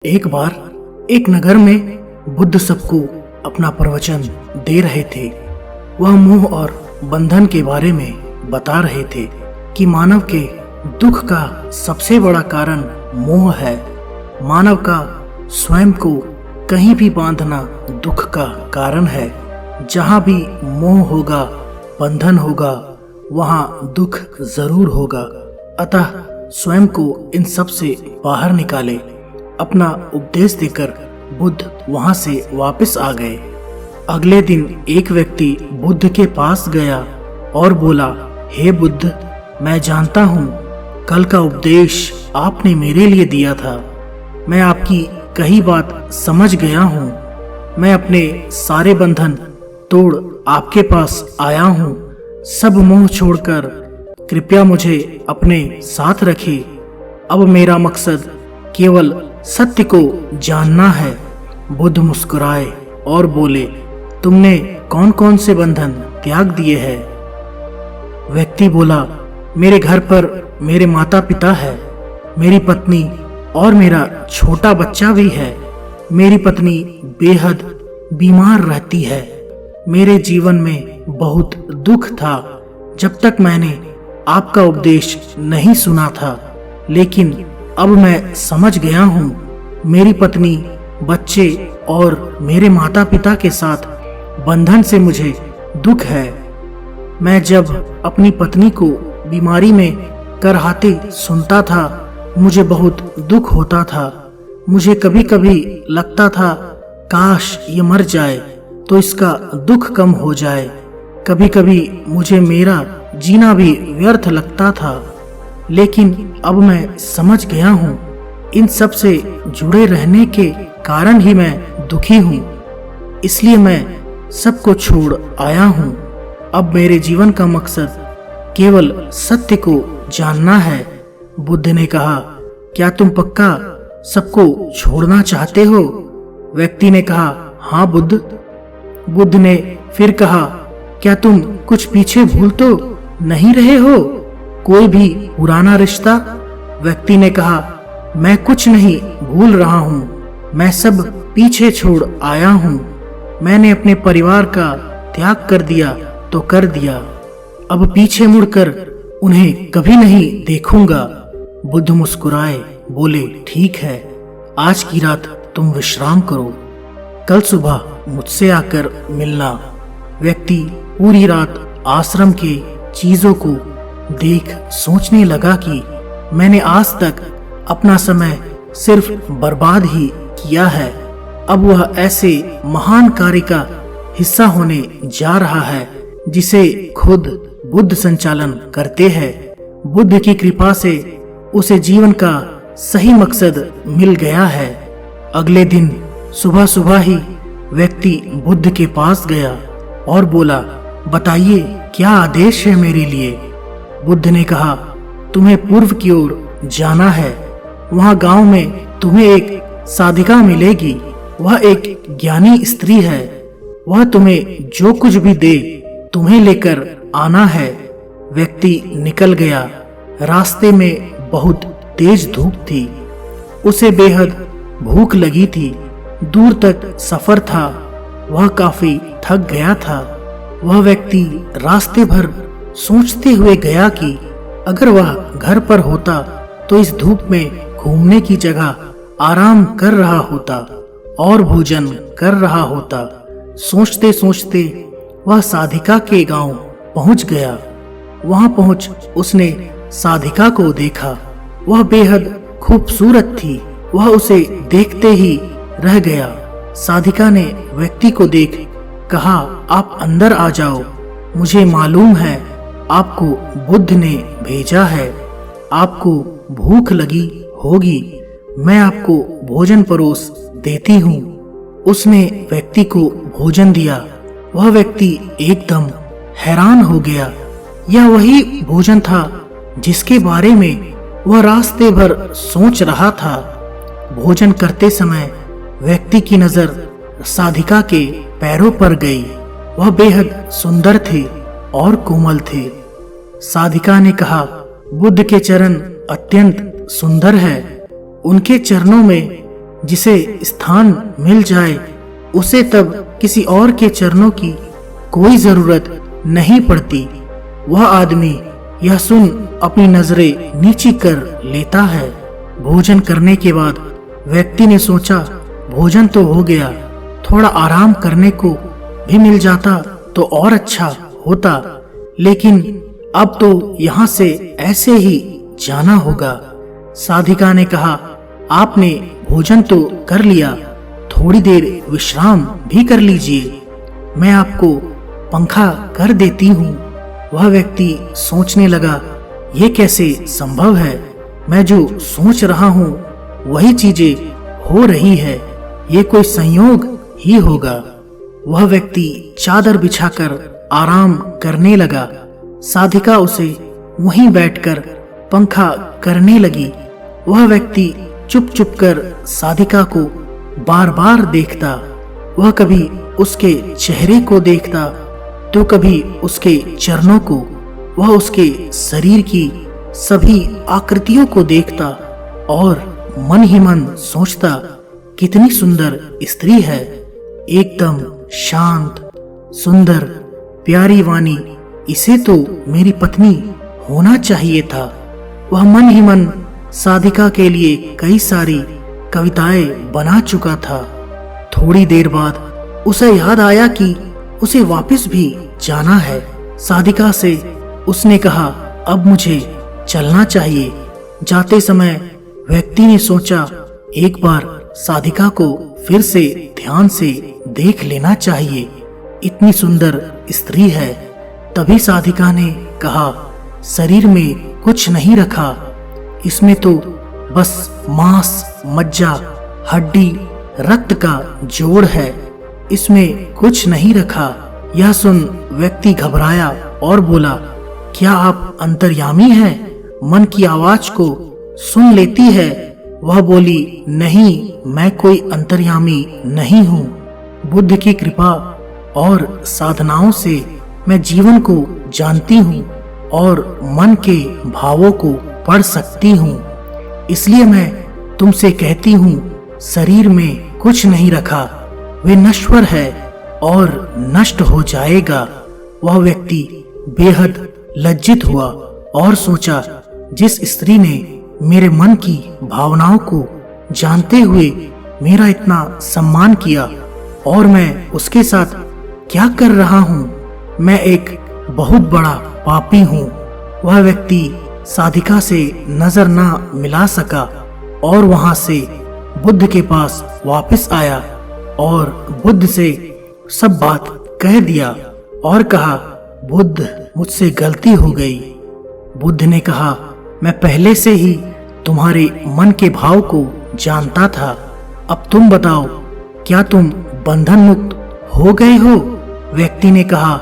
एक बार एक नगर में बुद्ध सबको अपना प्रवचन दे रहे थे। वह मोह और बंधन के बारे में बता रहे थे कि मानव के दुख का सबसे बड़ा कारण मोह है। मानव का स्वयं को कहीं भी बांधना दुख का कारण है। जहाँ भी मोह होगा, बंधन होगा, वहाँ दुख जरूर होगा। अतः स्वयं को इन सब से बाहर निकाले। अपना उपदेश देकर बुद्ध वहां से वापस आ गए। अगले दिन एक व्यक्ति बुद्ध के पास गया और बोला, हे बुद्ध, मैं जानता हूँ कल का उपदेश आपने मेरे लिए दिया था। मैं आपकी कही बात समझ गया हूँ। मैं अपने सारे बंधन तोड़ आपके पास आया हूँ। सब मोह छोड़कर कृपया मुझे अपने साथ रखिए। अब मेरा मकसद केवल सत्य को जानना है। बुद्ध मुस्कुराए और बोले, तुमने कौन कौन से बंधन त्याग दिए हैं? व्यक्ति बोला, मेरे घर पर मेरे माता पिता है, मेरी पत्नी और मेरा छोटा बच्चा भी है। मेरी पत्नी बेहद बीमार रहती है। मेरे जीवन में बहुत दुख था जब तक मैंने आपका उपदेश नहीं सुना था, लेकिन अब मैं समझ गया हूँ। मेरी पत्नी, बच्चे और मेरे माता पिता के साथ बंधन से मुझे दुख है। मैं जब अपनी पत्नी को बीमारी में कराहते सुनता था, मुझे बहुत दुख होता था। मुझे कभी कभी लगता था काश ये मर जाए तो इसका दुख कम हो जाए। कभी कभी मुझे मेरा जीना भी व्यर्थ लगता था, लेकिन अब मैं समझ गया हूँ इन सब से जुड़े रहने के कारण ही मैं दुखी हूँ। इसलिए मैं सबको छोड़ आया हूँ। अब मेरे जीवन का मकसद केवल सत्य को जानना है। बुद्ध ने कहा, क्या तुम पक्का सबको छोड़ना चाहते हो? व्यक्ति ने कहा, हाँ बुद्ध। बुद्ध ने फिर कहा, क्या तुम कुछ पीछे भूल तो नहीं रहे हो? कोई भी पुराना रिश्ता? व्यक्ति ने कहा, मैं कुछ नहीं भूल रहा हूँ। मैं सब पीछे छोड़ आया हूँ। मैंने अपने परिवार का त्याग कर दिया तो कर दिया। अब पीछे मुड़कर उन्हें कभी नहीं देखूंगा। बुद्ध मुस्कुराए, बोले, ठीक है, आज की रात तुम विश्राम करो, कल सुबह मुझसे आकर मिलना। व्यक्ति पूरी रात आश्रम के चीजों को देख सोचने लगा कि मैंने आज तक अपना समय सिर्फ बर्बाद ही किया है। अब वह ऐसे महान कार्य का हिस्सा होने जा रहा है जिसे खुद बुद्ध संचालन करते हैं। बुद्ध की कृपा से उसे जीवन का सही मकसद मिल गया है। अगले दिन सुबह सुबह ही व्यक्ति बुद्ध के पास गया और बोला, बताइए क्या आदेश है मेरे लिए? बुद्ध ने कहा, तुम्हें पूर्व की ओर जाना है। वहाँ गांव में तुम्हें एक साधिका मिलेगी। वह एक ज्ञानी स्त्री है। वह तुम्हें जो कुछ भी दे तुम्हें लेकर आना है। व्यक्ति निकल गया। रास्ते में बहुत तेज धूप थी। उसे बेहद भूख लगी थी। दूर तक सफर था। वह काफी थक गया था। वह व्यक्ति रास्ते भर सोचते हुए गया कि अगर वह घर पर होता तो इस धूप में घूमने की जगह आराम कर रहा होता और भोजन कर रहा होता। सोचते सोचते वह साधिका के गांव पहुंच गया। वहां पहुंच उसने साधिका को देखा। वह बेहद खूबसूरत थी। वह उसे देखते ही रह गया। साधिका ने व्यक्ति को देख कहा, आप अंदर आ जाओ। मुझे मालूम है आपको बुद्ध ने भेजा है। आपको भूख लगी होगी। मैं आपको भोजन परोस देती हूँ। उसने व्यक्ति को भोजन दिया। वह व्यक्ति एकदम हैरान हो गया। यह वही भोजन था जिसके बारे में वह रास्ते भर सोच रहा था। भोजन करते समय व्यक्ति की नजर साधिका के पैरों पर गई। वह बेहद सुंदर थे और कोमल थे। साधिका ने कहा, बुद्ध के चरण अत्यंत सुंदर है। उनके चरणों में जिसे स्थान मिल जाए उसे तब किसी और के चरणों की कोई जरूरत नहीं पड़ती। वह आदमी यह सुन अपनी नजरें नीची कर लेता है। भोजन करने के बाद व्यक्ति ने सोचा, भोजन तो हो गया, थोड़ा आराम करने को भी मिल जाता तो और अच्छा होता, लेकिन अब तो यहाँ से ऐसे ही जाना होगा। साधिका ने कहा, आपने भोजन तो कर लिया, थोड़ी देर विश्राम भी कर लीजिए, मैं आपको पंखा कर देती हूँ। वह व्यक्ति सोचने लगा, ये कैसे संभव है, मैं जो सोच रहा हूँ वही चीजें हो रही है, ये कोई संयोग ही होगा। वह व्यक्ति चादर बिछाकर आराम करने लगा। साधिका उसे वहीं बैठकर पंखा करने लगी। वह व्यक्ति चुप चुप कर साधिका को बार बार देखता। वह कभी उसके चेहरे को देखता तो कभी उसके चरणों को। वह उसके शरीर की सभी आकृतियों को देखता और मन ही मन सोचता, कितनी सुंदर स्त्री है, एकदम शांत, सुंदर, प्यारी वाणी, इसे तो मेरी पत्नी होना चाहिए था। वह मन ही मन साधिका के लिए कई सारी कविताएं बना चुका था। थोड़ी देर बाद उसे याद आया कि उसे वापस भी जाना है। साधिका से उसने कहा, अब मुझे चलना चाहिए। जाते समय व्यक्ति ने सोचा, एक बार साधिका को फिर से ध्यान से देख लेना चाहिए, इतनी सुंदर स्त्री है। तभी साधिका ने कहा, शरीर में कुछ नहीं रखा, इसमें तो बस मांस, मज्जा, हड्डी, रक्त का जोड़ है, इसमें कुछ नहीं रखा। यह सुन व्यक्ति घबराया और बोला, क्या आप अंतर्यामी हैं? मन की आवाज को सुन लेती है। वह बोली, नहीं, मैं कोई अंतर्यामी नहीं हूँ। बुद्ध की कृपा और साधनाओं से मैं जीवन को जानती हूँ और मन के भावों को पढ़ सकती हूँ, इसलिए मैं तुमसे कहती हूँ, शरीर में कुछ नहीं रखा, वे नश्वर है और नष्ट हो जाएगा। वह व्यक्ति बेहद लज्जित हुआ और सोचा, जिस स्त्री ने मेरे मन की भावनाओं को जानते हुए मेरा इतना सम्मान किया और मैं उसके साथ क्या कर रहा हूँ, मैं एक बहुत बड़ा पापी हूँ। वह व्यक्ति साधिका से नजर ना मिला सका और वहां से बुद्ध के पास वापस आया और बुद्ध से सब बात कह दिया और कहा, बुद्ध, मुझसे गलती हो गई। बुद्ध ने कहा, मैं पहले से ही तुम्हारे मन के भाव को जानता था, अब तुम बताओ, क्या तुम बंधन मुक्त हो गए हो? व्यक्ति ने कहा,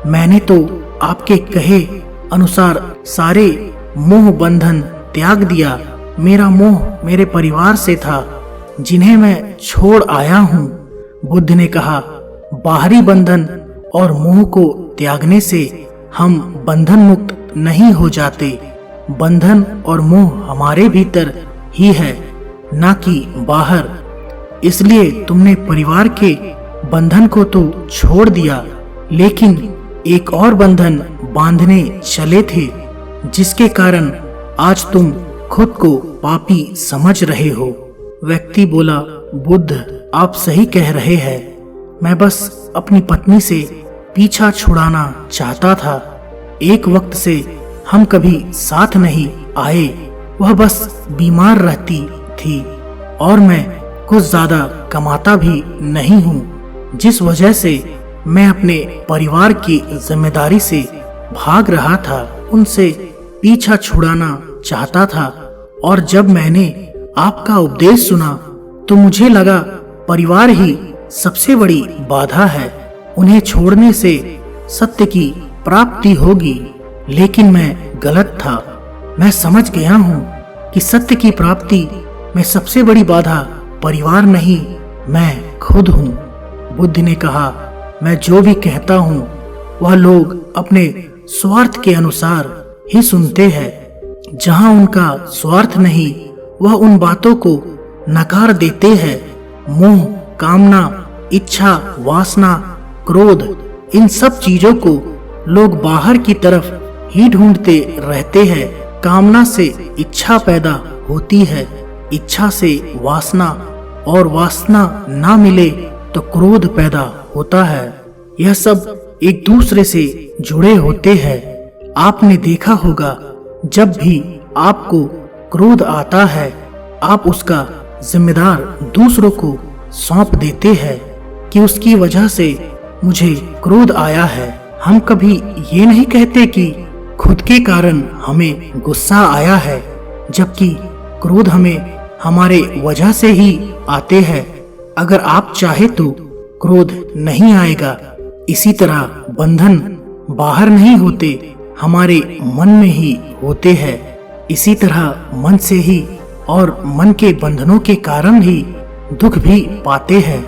मैंने तो आपके कहे अनुसार सारे मोह बंधन त्याग दिया। मेरा मोह मेरे परिवार से था, जिन्हें मैं छोड़ आया हूँ। बुद्ध ने कहा, बाहरी बंधन और मोह को त्यागने से हम बंधन मुक्त नहीं हो जाते। बंधन और मोह हमारे भीतर ही है, ना कि बाहर। इसलिए तुमने परिवार के बंधन को तो छोड़ दिया, लेकिन एक और बंधन बांधने चले थे, जिसके कारण आज तुम खुद को पापी समझ रहे हो। व्यक्ति बोला, बुद्ध, आप सही कह रहे हैं, मैं बस अपनी पत्नी से पीछा छुड़ाना चाहता था। एक वक्त से हम कभी साथ नहीं आए, वह बस बीमार रहती थी और मैं कुछ ज्यादा कमाता भी नहीं हूँ, जिस वजह से मैं अपने परिवार की जिम्मेदारी से भाग रहा था, उनसे पीछा छुड़ाना चाहता था। और जब मैंने आपका उपदेश सुना तो मुझे लगा परिवार ही सबसे बड़ी बाधा है, उन्हें छोड़ने से सत्य की प्राप्ति होगी, लेकिन मैं गलत था। मैं समझ गया हूँ कि सत्य की प्राप्ति में सबसे बड़ी बाधा परिवार नहीं, मैं खुद हूँ। बुद्ध ने कहा, मैं जो भी कहता हूँ वह लोग अपने स्वार्थ के अनुसार ही सुनते हैं। जहाँ उनका स्वार्थ नहीं, वह उन बातों को नकार देते हैं। मोह, कामना, इच्छा, वासना, क्रोध, इन सब चीजों को लोग बाहर की तरफ ही ढूंढते रहते हैं। कामना से इच्छा पैदा होती है, इच्छा से वासना, और वासना ना मिले तो क्रोध पैदा होता है। यह सब एक दूसरे से जुड़े होते हैं। आपने देखा होगा, जब भी आपको क्रोध आता है, आप उसका जिम्मेदार दूसरों को सौंप देते हैं कि उसकी वजह से मुझे क्रोध आया है। हम कभी ये नहीं कहते कि खुद के कारण हमें गुस्सा आया है, जबकि क्रोध हमें हमारे वजह से ही आते हैं। अगर आप चाहे तो क्रोध नहीं आएगा। इसी तरह बंधन बाहर नहीं होते, हमारे मन में ही होते हैं। इसी तरह मन से ही और मन के बंधनों के कारण ही दुख भी पाते हैं।